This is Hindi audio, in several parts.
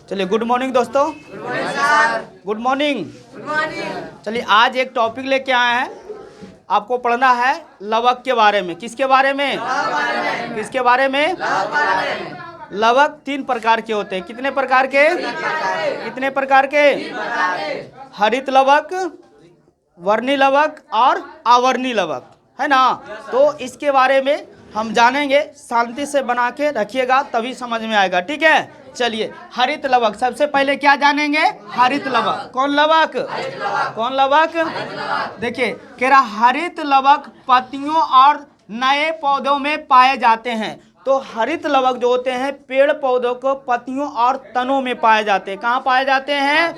चलिए गुड मॉर्निंग दोस्तों। Good morning. चलिए आज एक टॉपिक लेके आए हैं, आपको पढ़ना है लवक के बारे में। किसके बारे में? किसके बारे में? लवक 3 प्रकार के होते हैं। कितने प्रकार के? कितने प्रकार के? हरित लवक, वर्णी लवक और आवर्णी लवक, है ना। तो इसके बारे में हम जानेंगे। शांति से बना के रखिएगा तभी समझ में आएगा, ठीक है। चलिए हरित लवक सबसे पहले क्या जानेंगे? हरित लवक। कौन लवक? कौन लवक? देखिए कह रहा हरित लवक पत्तियों और नए पौधों में पाए जाते हैं। तो हरित लवक जो होते हैं पेड़ पौधों को पत्तियों और तनों में पाए जाते हैं। कहाँ पाए जाते हैं?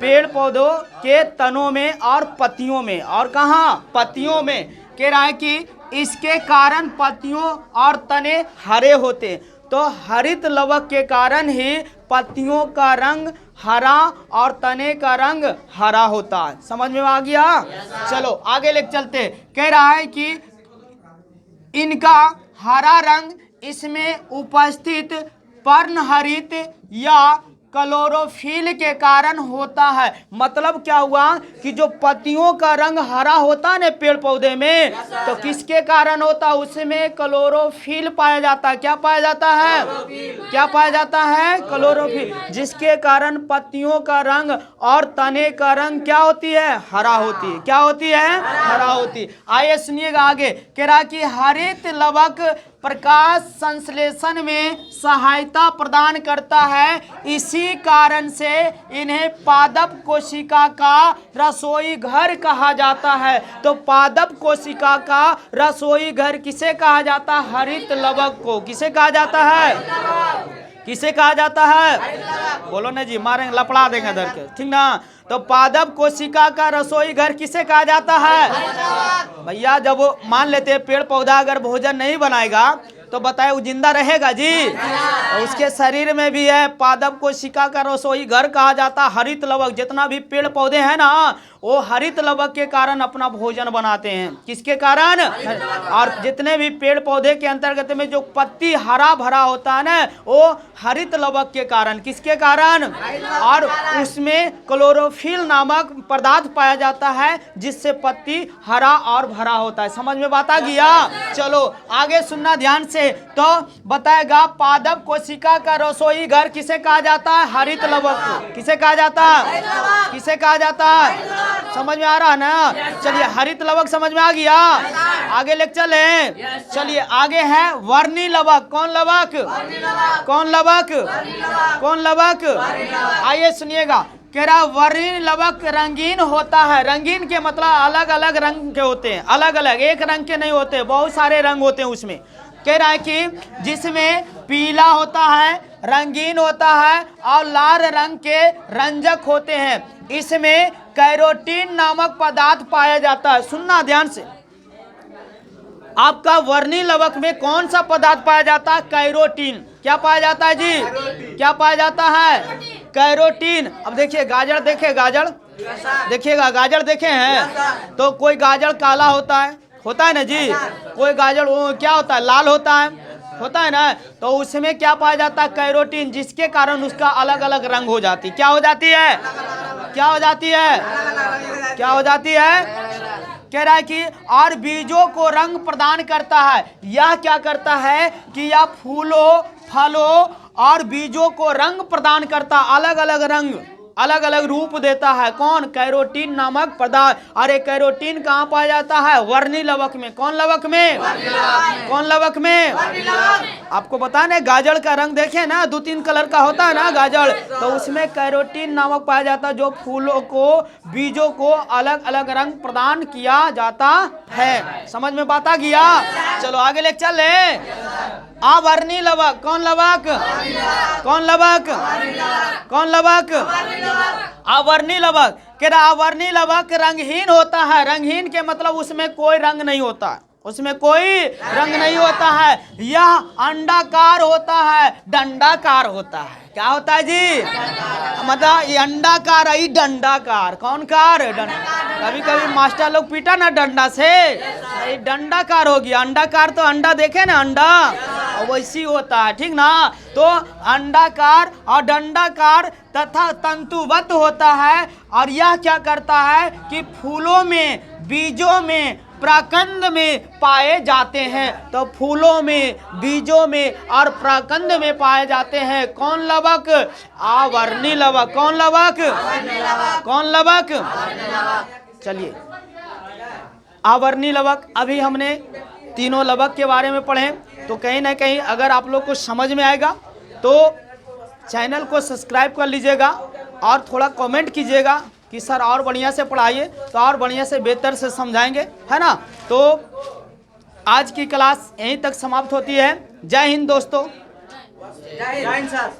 पेड़ पौधों के तनों में और पत्तियों में। और कहाँ? पत्तियों में। कह रहा है कि इसके कारण पत्तियों और तने हरे होते हैं। तो हरित लवक के कारण ही पत्तियों का रंग हरा और तने का रंग हरा होता है। समझ में आ गया? चलो आगे लेके चलते। कह रहा है कि इनका हरा रंग इसमें उपस्थित पर्णहरित या क्लोरोफिल के कारण होता है। मतलब क्या हुआ कि जो पत्तियों का रंग हरा होता है ना पेड़ पौधे में, तो किसके कारण होता है? उसमें क्लोरोफिल पाया जाता है। क्या पाया जाता है? क्या पाया जाता है? क्लोरोफिल, जिसके कारण पत्तियों का रंग और तने का रंग क्या होती है? हरा होती है। क्या होती है? हरा होती है। आइए सुनिएगा आगे। कह रहा कि हरित लवक प्रकाश संश्लेषण में सहायता प्रदान करता है। इसी कारण से इन्हें पादप कोशिका का रसोई घर कहा जाता है। तो पादप कोशिका का रसोई घर किसे कहा जाता है? हरित लवक को। किसे कहा जाता है? किसे कहा जाता है? बोलो ना जी, मारेंगे लपड़ा देंगे इधर के, ठीक ना। तो पादप कोशिका का रसोई घर किसे कहा जाता है? भैया जब वो मान लेते हैं पेड़ पौधा अगर भोजन नहीं बनाएगा तो बताए वो जिंदा रहेगा जी? तो उसके शरीर में भी है पादप कोशिका का रसोई घर कहा जाता है हरित लवक। जितना भी पेड़ पौधे हैं ना वो हरित लवक के कारण अपना भोजन बनाते हैं। किसके कारण? और जितने भी पेड़ पौधे के अंतर्गत में जो पत्ती हरा भरा होता है ना वो हरित लवक के कारण। किसके कारण? और उसमें क्लोरोफिल नामक पदार्थ पाया जाता है जिससे पत्ती हरा और भरा होता है। समझ में बात आ गया? चलो आगे सुनना ध्यान से। तो बताएगा पादप कोशिका का रसोई घर किसे कहा जाता है? हरित लवक को। किसे कहा जाता है? किसे कहा जाता है? समझ में आ रहा है ना? चलिए हरित लवक समझ में आ गया। आगे लेके चले। चलिए आगे है वर्णी लवक। कौन लवक? कौन लवक? कौन लवक? आइए सुनिएगा। कह रहा वर्णी लवक रंगीन होता है। रंगीन के मतलब अलग अलग रंग के होते हैं। अलग अलग, एक रंग के नहीं होते, बहुत सारे रंग होते हैं उसमें। कह रहा है कि जिसमें पीला होता है, रंगीन होता है और लाल रंग के रंजक होते हैं। इसमें कैरोटीन नामक पदार्थ पाया जाता है। सुनना ध्यान से। आपका वर्णी लवक में कौन सा पदार्थ पाया जाता है? कैरोटीन। क्या पाया जाता है जी? क्या पाया जाता है? कैरोटीन। अब देखिए गाजर, देखे गाजर, देखिएगा गाजर देखे हैं तो कोई गाजर काला होता है ना जी। कोई गाजर वो क्या होता है? लाल होता है ना। तो उसमें क्या पाया जाता है? कैरोटीन, जिसके कारण उसका अलग अलग रंग हो जाती। क्या हो जाती है? क्या हो जाती है? क्या हो जाती है? कह रहा है कि और बीजों को रंग प्रदान करता है। यह क्या करता है कि यह फूलों, फलों और बीजों को रंग प्रदान करता, अलग अलग रंग, अलग अलग रूप देता है। कौन? कैरोटीन नामक पदार्थ। अरे कैरोटीन कहाँ पाया जाता है? वर्णी लवक में। कौन लवक में? कौन लवक में? आपको पता है गाजर का रंग देखे ना, 2-3 कलर का होता है ना गाजर, तो उसमें कैरोटीन नामक पाया जाता है जो फूलों को, बीजों को अलग अलग रंग प्रदान किया जाता है। समझ में बात आ गया? चलो आगे लेके चले। आवर्णी लवक। कौन लवक? कौन लवक? कौन लवक? आवर्णी लवक। कह रहा आवर्णी लवक रंगहीन होता है। रंगहीन के मतलब उसमें कोई रंग नहीं होता है। उसमें कोई रंग नहीं होता है। यह अंडाकार होता है, डंडाकार होता है। क्या होता है जी? मतलब ये अंडाकार है, डंडाकार। कौन कार? कभी कभी मास्टर लोग पीटा ना डंडा से, डंडाकार हो गया। अंडाकार तो अंडा देखे ना, अंडा वैसी होता है, ठीक ना। तो अंडाकार और दंडाकार तथा तंतुबद्ध होता है, और यह क्या करता है कि फूलों में, बीजों में, प्रकंद में पाए जाते हैं। तो फूलों में, बीजों में और प्रकंद में पाए जाते हैं। कौन लवक? आवर्णी लवक। कौन लवक? कौन लवक? चलिए, आवर्णी लवक। अभी हमने तीनों लवक के बारे में पढ़े, तो कहीं ना कहीं अगर आप लोग को समझ में आएगा तो चैनल को सब्सक्राइब कर लीजिएगा और थोड़ा कमेंट कीजिएगा कि सर और बढ़िया से पढ़ाइए, तो और बढ़िया से बेहतर से समझाएंगे, है ना। तो आज की क्लास यहीं तक समाप्त होती है। जय हिंद दोस्तों। जय हिंद सर।